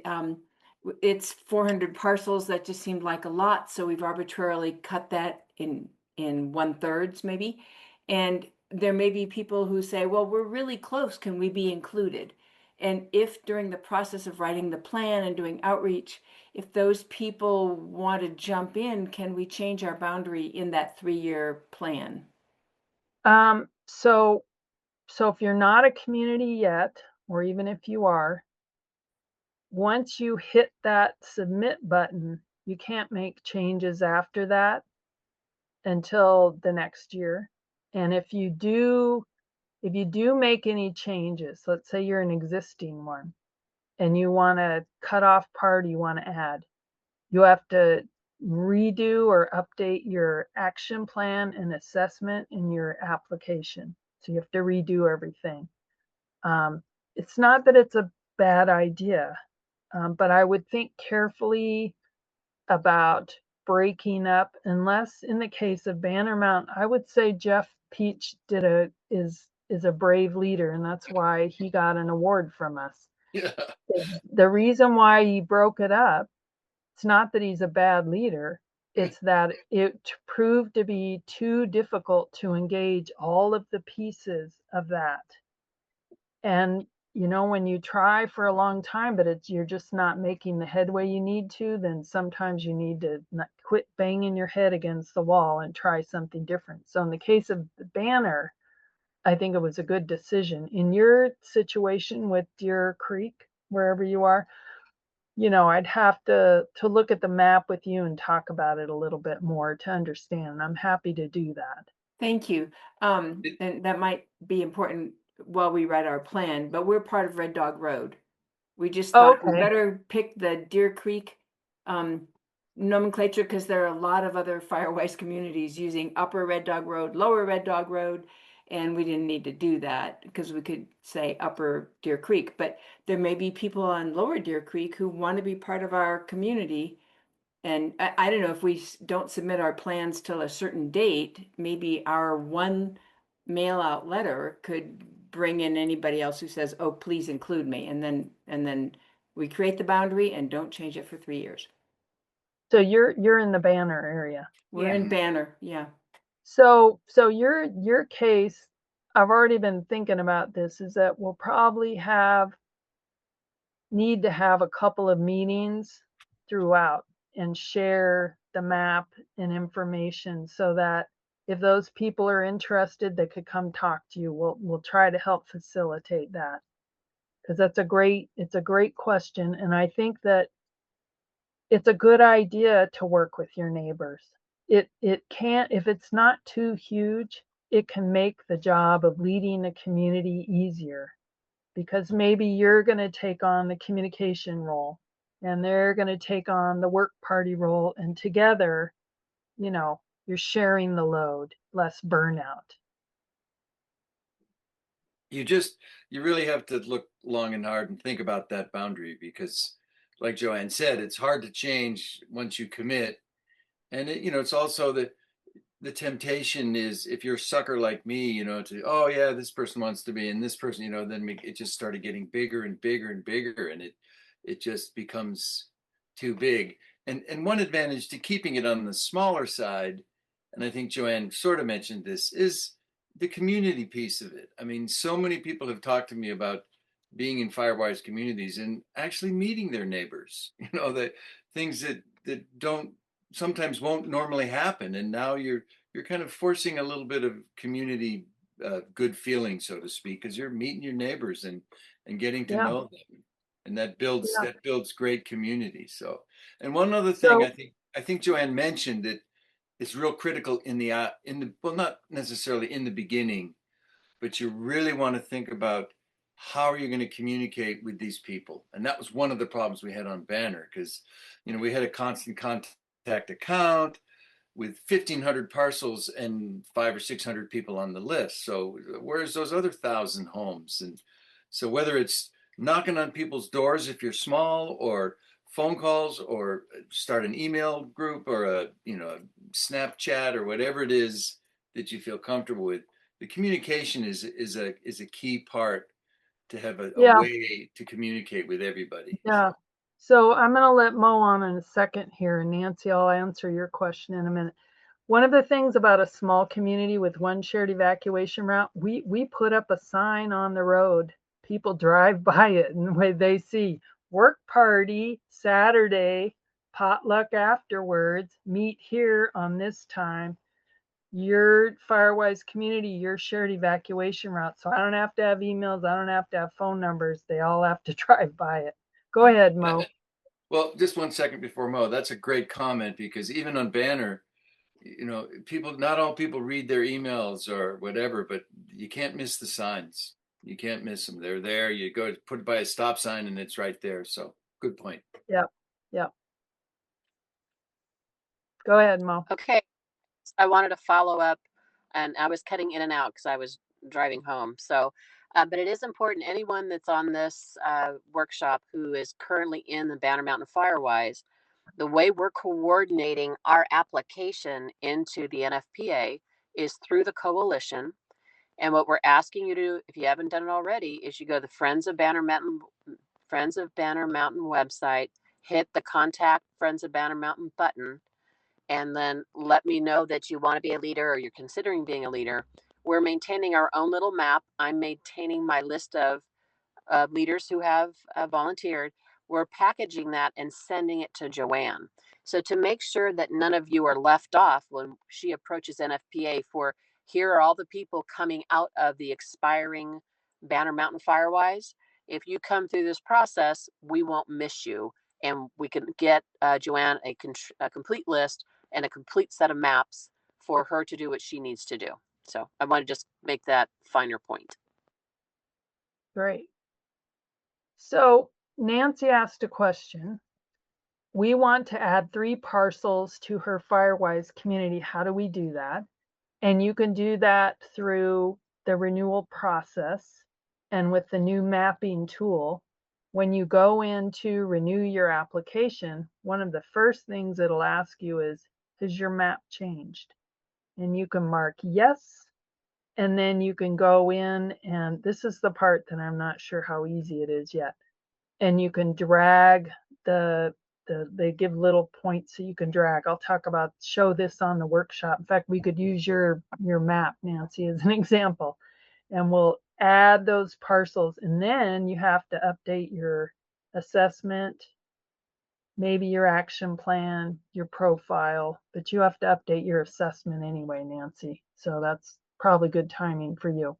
F: it's 400 parcels. That just seemed like a lot, so we've arbitrarily cut that in 1/3 maybe. And there may be people who say, well, we're really close, can we be included? And if during the process of writing the plan and doing outreach, if those people want to jump in, can we change our boundary in that 3-year plan?
A: So if you're not a community yet, or even if you are, once you hit that submit button, you can't make changes after that until the next year. And if you do make any changes, let's say you're an existing one and you want to cut off part you want to add, you have to redo or update your action plan and assessment in your application. So you have to redo everything. It's not that it's a bad idea, but I would think carefully about breaking up, unless in the case of Banner Mountain, I would say Jeff Peach is a brave leader, and that's why he got an award from us.
E: Yeah.
A: The reason why he broke it up It's not that he's a bad leader. It's that it proved to be too difficult to engage all of the pieces of that. And when you try for a long time, but you're just not making the headway you need to, then sometimes you need to quit banging your head against the wall and try something different. So in the case of the banner, I think it was a good decision. In your situation with Deer Creek, wherever you are, I'd have to look at the map with you and talk about it a little bit more to understand. I'm happy to do that.
F: Thank you. And that might be important while we write our plan, but we're part of Red Dog Road. We just thought we
A: Okay.
F: better pick the Deer Creek nomenclature because there are a lot of other Firewise communities using Upper Red Dog Road, Lower Red Dog Road, and we didn't need to do that because we could say Upper Deer Creek. But there may be people on Lower Deer Creek who want to be part of our community. And I don't know, if we don't submit our plans till a certain date, maybe our one mail out letter could bring in anybody else who says, oh, please include me. And then we create the boundary and don't change it for 3 years.
A: So you're in the Banner area.
F: We're in Banner, yeah.
A: So your case, I've already been thinking about this, is that we'll probably need to have a couple of meetings throughout and share the map and information so that if those people are interested, they could come talk to you. We'll try to help facilitate that, because it's a great question, and I think that it's a good idea to work with your neighbors. It can't, if it's not too huge, it can make the job of leading a community easier, because maybe you're going to take on the communication role and they're going to take on the work party role, and together, you're sharing the load, less burnout.
E: You really have to look long and hard and think about that boundary, because like Joanne said, it's hard to change once you commit. And it's also the temptation is, if you're a sucker like me, to, oh yeah, this person wants to be, and this person, then it just started getting bigger and bigger and bigger, and it just becomes too big. And one advantage to keeping it on the smaller side, and I think Joanne sort of mentioned this, is the community piece of it. I mean, so many people have talked to me about being in Firewise communities and actually meeting their neighbors, the things that don't sometimes won't normally happen. And now you're kind of forcing a little bit of community good feeling, so to speak, because you're meeting your neighbors and getting to know them, and that builds great community. So, and one other thing, I think Joanne mentioned that it's real critical in the well, not necessarily in the beginning, but you really want to think about how are you going to communicate with these people. And that was one of the problems we had on Banner, because we had a constant contact account with 1,500 parcels and 500 or 600 people on the list. So where's those other 1,000 homes? And so whether it's knocking on people's doors if you're small, or phone calls, or start an email group, or a Snapchat, or whatever it is that you feel comfortable with, the communication is a key part to have a way to communicate with everybody.
A: Yeah. So I'm going to let Mo on in a second here, and Nancy, I'll answer your question in a minute. One of the things about a small community with one shared evacuation route, we put up a sign on the road. People drive by it, and when they see work party Saturday, potluck afterwards, meet here on this time, your Firewise community, your shared evacuation route. So I don't have to have emails, I don't have to have phone numbers. They all have to drive by it. Go ahead, Mo.
E: Well, just 1 second before Mo. That's a great comment, because even on Banner, not all people read their emails or whatever, but you can't miss the signs. You can't miss them. They're there. You go put it by a stop sign and it's right there. So good point.
A: Yep. Go ahead, Mo.
G: Okay, I wanted to follow up, and I was cutting in and out because I was driving home. So, but it is important. Anyone that's on this workshop who is currently in the Banner Mountain Firewise, the way we're coordinating our application into the NFPA is through the coalition. And what we're asking you to do, if you haven't done it already, is you go to the Friends of Banner Mountain website, hit the contact Friends of Banner Mountain button, and then let me know that you want to be a leader or you're considering being a leader. We're maintaining our own little map. I'm maintaining my list of leaders who have volunteered. We're packaging that and sending it to Joanne. So to make sure that none of you are left off when she approaches NFPA for here are all the people coming out of the expiring Banner Mountain Firewise. If you come through this process, we won't miss you. And we can get Joanne a complete list and a complete set of maps for her to do what she needs to do. So I want to just make that finer point.
A: Great. So Nancy asked a question. We want to add 3 parcels to her Firewise community. How do we do that? And you can do that through the renewal process and with the new mapping tool. When you go in to renew your application, one of the first things it'll ask you is, has your map changed? And you can mark yes, and then you can go in, and this is the part that I'm not sure how easy it is yet. And you can drag they give little points so you can drag. I'll show this on the workshop. In fact, we could use your map, Nancy, as an example, and we'll add those parcels. And then you have to update your assessment, maybe your action plan, your profile, but you have to update your assessment anyway, Nancy. So that's probably good timing for you.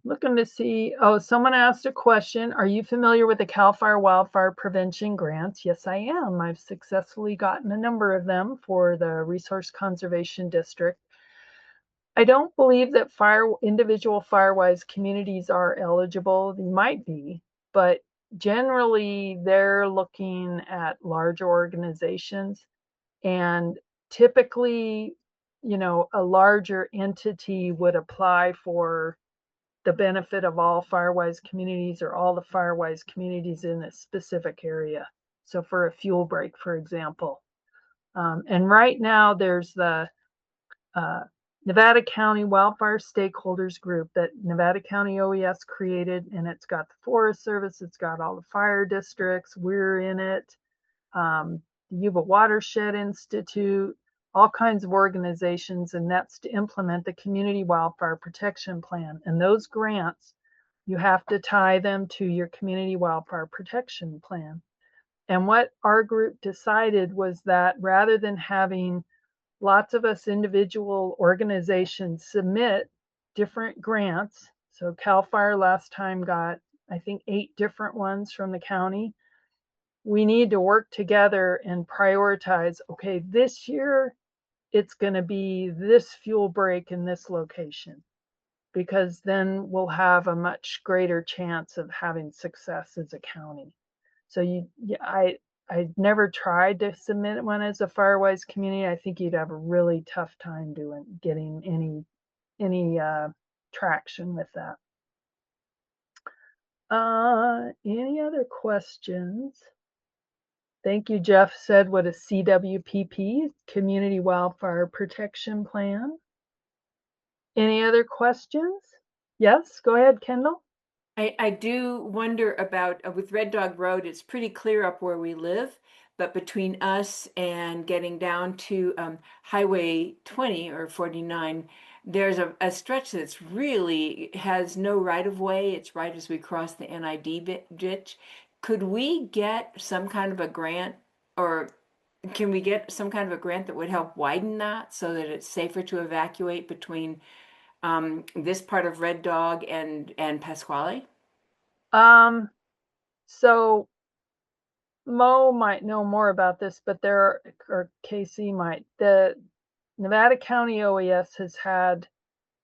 A: Looking to see, someone asked a question. Are you familiar with the CAL FIRE wildfire prevention grants? Yes, I am. I've successfully gotten a number of them for the Resource Conservation District. I don't believe that individual Firewise communities are eligible. They might be, but generally they're looking at larger organizations, and typically, a larger entity would apply for the benefit of all Firewise communities or all the Firewise communities in a specific area. So for a fuel break, for example. And right now there's the Nevada County Wildfire Stakeholders Group that Nevada County OES created, and it's got the Forest Service, it's got all the fire districts, we're in it, the Yuba Watershed Institute, all kinds of organizations, and that's to implement the Community Wildfire Protection Plan. And those grants, you have to tie them to your Community Wildfire Protection Plan. And what our group decided was that rather than having lots of us individual organizations submit different grants, so CAL FIRE last time got, I think, 8 different ones from the county, we need to work together and prioritize, okay, this year it's going to be this fuel break in this location, because then we'll have a much greater chance of having success as a county. So I never tried to submit one as a Firewise community. I think you'd have a really tough time getting any traction with that. Any other questions? Thank you, Jeff said, what is CWPP, Community Wildfire Protection Plan? Any other questions? Yes, go ahead, Kendall.
F: I do wonder about, with Red Dog Road, it's pretty clear up where we live, but between us and getting down to Highway 20 or 49, there's a stretch that's really has no right-of-way. It's right as we cross the NID ditch. Could we get some kind of a grant, or can we get some kind of a grant that would help widen that so that it's safer to evacuate between this part of Red Dog and Pasquale?
A: So Mo might know more about this, but or KC might. The Nevada County OES has had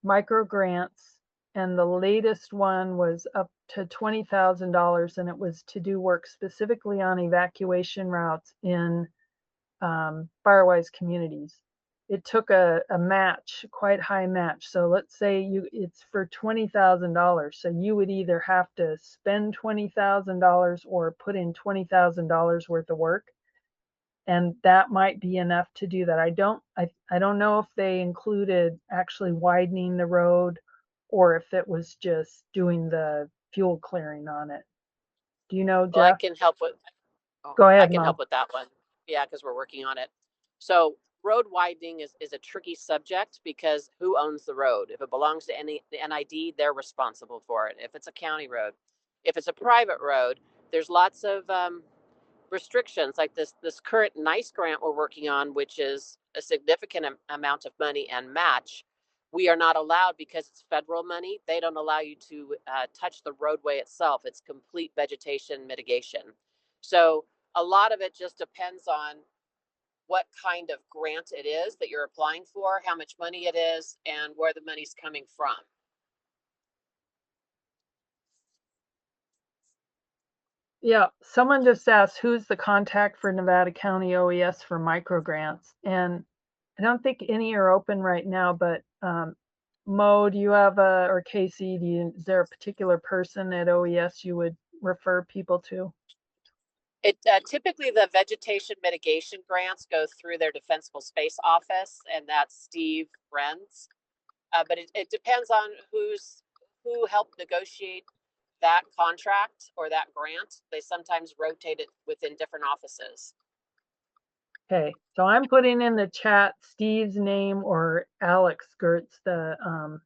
A: micro grants, and the latest one was up to $20,000, and it was to do work specifically on evacuation routes in Firewise communities. It took a match, quite high match. So let's say it's for $20,000. So you would either have to spend $20,000 or put in $20,000 worth of work. And that might be enough to do that. I don't know if they included actually widening the road or if it was just doing the fuel clearing on it. Do you know,
G: Well, I
A: Jeff?
G: can help with. Oh,
A: Go
G: I
A: ahead,
G: can
A: Mo.
G: help with that one. Yeah, because we're working on it. So road widening is a tricky subject because who owns the road? If it belongs to the NID, they're responsible for it. If it's a county road, if it's a private road, there's lots of restrictions like this current NICE grant we're working on, which is a significant amount of money and match. We are not allowed because it's federal money. They don't allow you to touch the roadway itself. It's complete vegetation mitigation. So a lot of it just depends on what kind of grant it is that you're applying for, how much money it is, and where the money's coming from.
A: Yeah, someone just asked who's the contact for Nevada County OES for microgrants, and I don't think any are open right now. But Mo, do you have or Casey, is there a particular person at OES you would refer people to?
G: It typically the vegetation mitigation grants go through their defensible space office, and that's Steve Renz. But it depends on who helped negotiate that contract or that grant. They sometimes rotate it within different offices.
A: Okay, so I'm putting in the chat Steve's name or Alex Gertz, the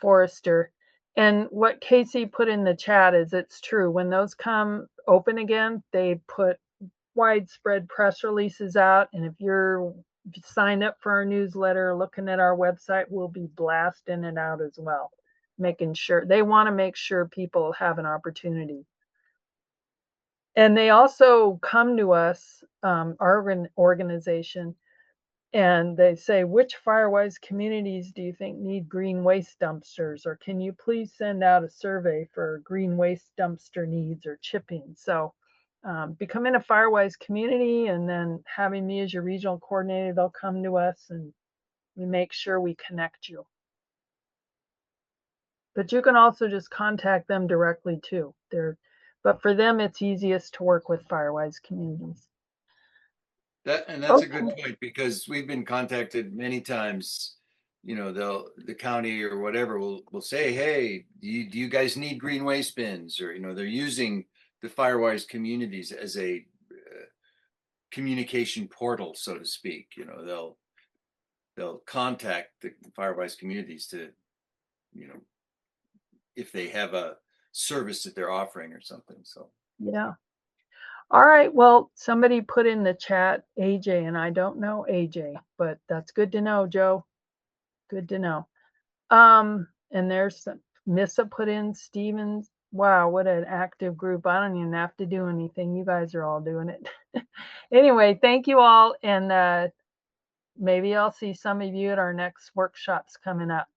A: forester. And what Casey put in the chat is it's true. When those come open again, they put widespread press releases out. And if you signed up for our newsletter, looking at our website, we'll be blasting it out as well, making sure they want to make sure people have an opportunity. And they also come to us, our organization, and they say, which Firewise communities do you think need green waste dumpsters? Or can you please send out a survey for green waste dumpster needs or chipping? So becoming a Firewise community and then having me as your regional coordinator, they'll come to us and we make sure we connect you. But you can also just contact them directly too. But for them, it's easiest to work with Firewise communities.
E: That's a good point, because we've been contacted many times. You know, the county or whatever will say, hey, do you guys need green waste bins? Or, you know, they're using the Firewise communities as a communication portal, so to speak. You know, they'll contact the Firewise communities to, you know, if they have a service that they're offering or something. So
A: yeah. All right, well, somebody put in the chat AJ, and I don't know AJ, but that's good to know, Joe. Good to know. And there's Missa put in Stevens. Wow, what an active group. I don't even have to do anything. You guys are all doing it. Anyway, thank you all, and maybe I'll see some of you at our next workshops coming up.